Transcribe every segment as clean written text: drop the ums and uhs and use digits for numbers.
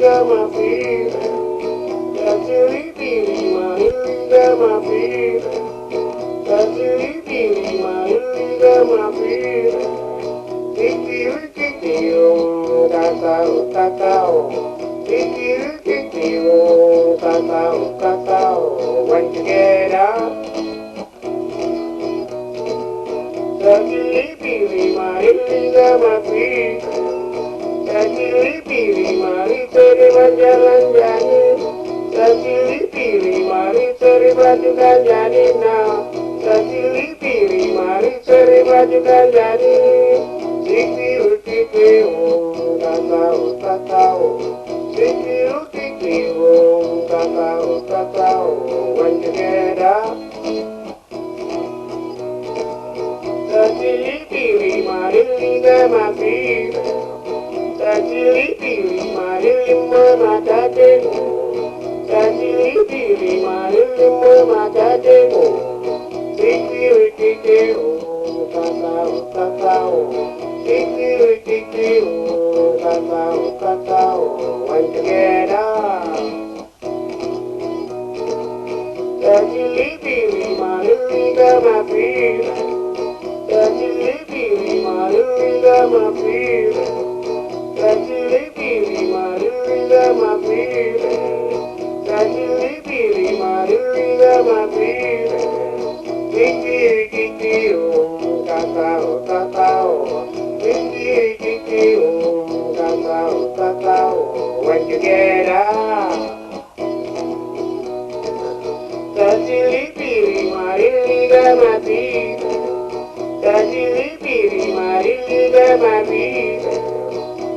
my feet. That's really my got my feet. That's really my got my feet. Kiki, Kakao. Kiki, Kakao. When you get out, that's really my got my feet. Pilih mari terima jalan-jalan. Pilih mari terima juga jadi nah. Pilih mari terima juga jadi. Tikiu, kakao. Tikiu, kakao. When you get up. Pilih mari liga mati. Pilih mari mata demo. Pilih mari mata demo. Tikiu, kakao. Tikiu, kakao. When together. Pilih mari liga mati. Pilih mari liga mati. Pilih mari liga mati. Kiki, kakao. Kiki, kakao. When you get up. Pilih mari liga mati. Pilih mari liga mati.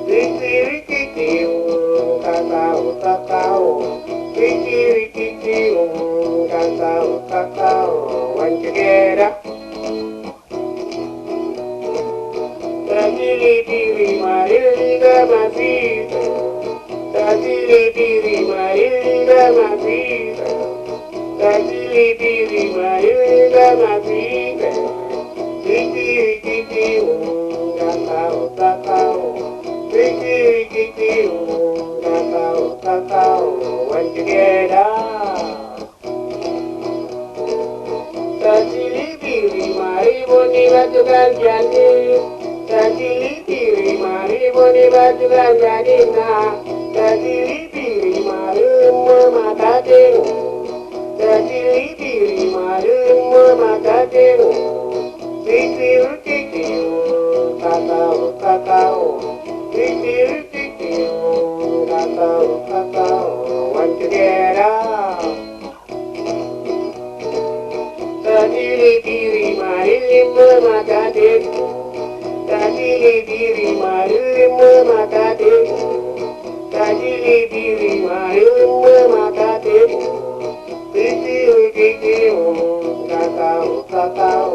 Kiki, kakao. Kiki, kakao. When you get up. Pilih mari liga mati. Pilih mari liga mati. Pilih mari liga mati. Kiki, kakao. Kiki, kakao. When you get up. Pilih mari boni batu ganjani. Pilih mari boni batu ganjani na. Pilih mari mata demo. Pilih mari mata demo. Kiki, kakao. Kiki, kakao. When you get up. Pilih mari mata demo. Pilih mari mata demo. Pilih mari mata demo. Kiki, kakao.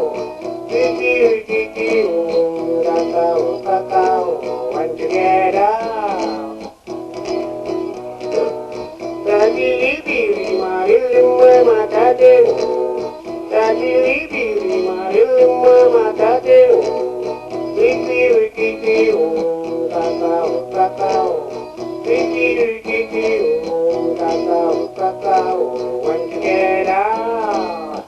Kiki, kakao. When you get up. Pilih mari mata demo. Pilih mari mata demo. Kiki, kakao. Kiki, kakao. When you get up.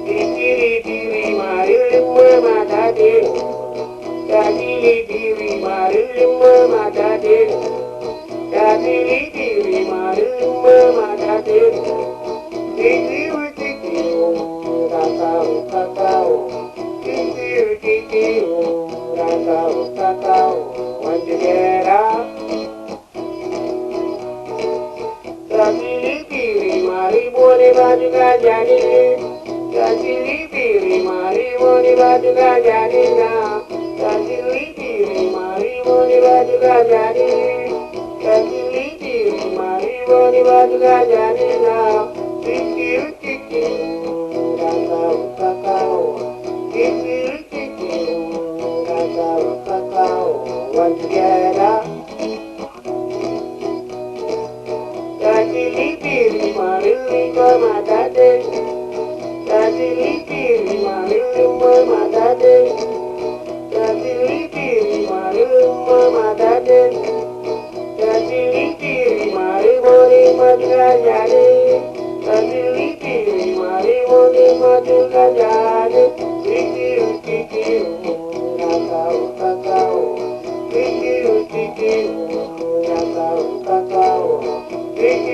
Pilih mari mata demo. Pilih mari mata demo. Pilih mari mata demo. Kiki, kakao. Kiki, kakao. When you get up. Pilih mari boni batu ganjani. Pilih mari boni batu ganjani na. Pilih mari boni batu ganjani. Pilih mari boni batu ganjani na. Kiki, kakao. Kiki, kakao. When you get up. Pilih mari liga mata demo. Pilih mari mata demo. Pilih mari mata demo. Tiki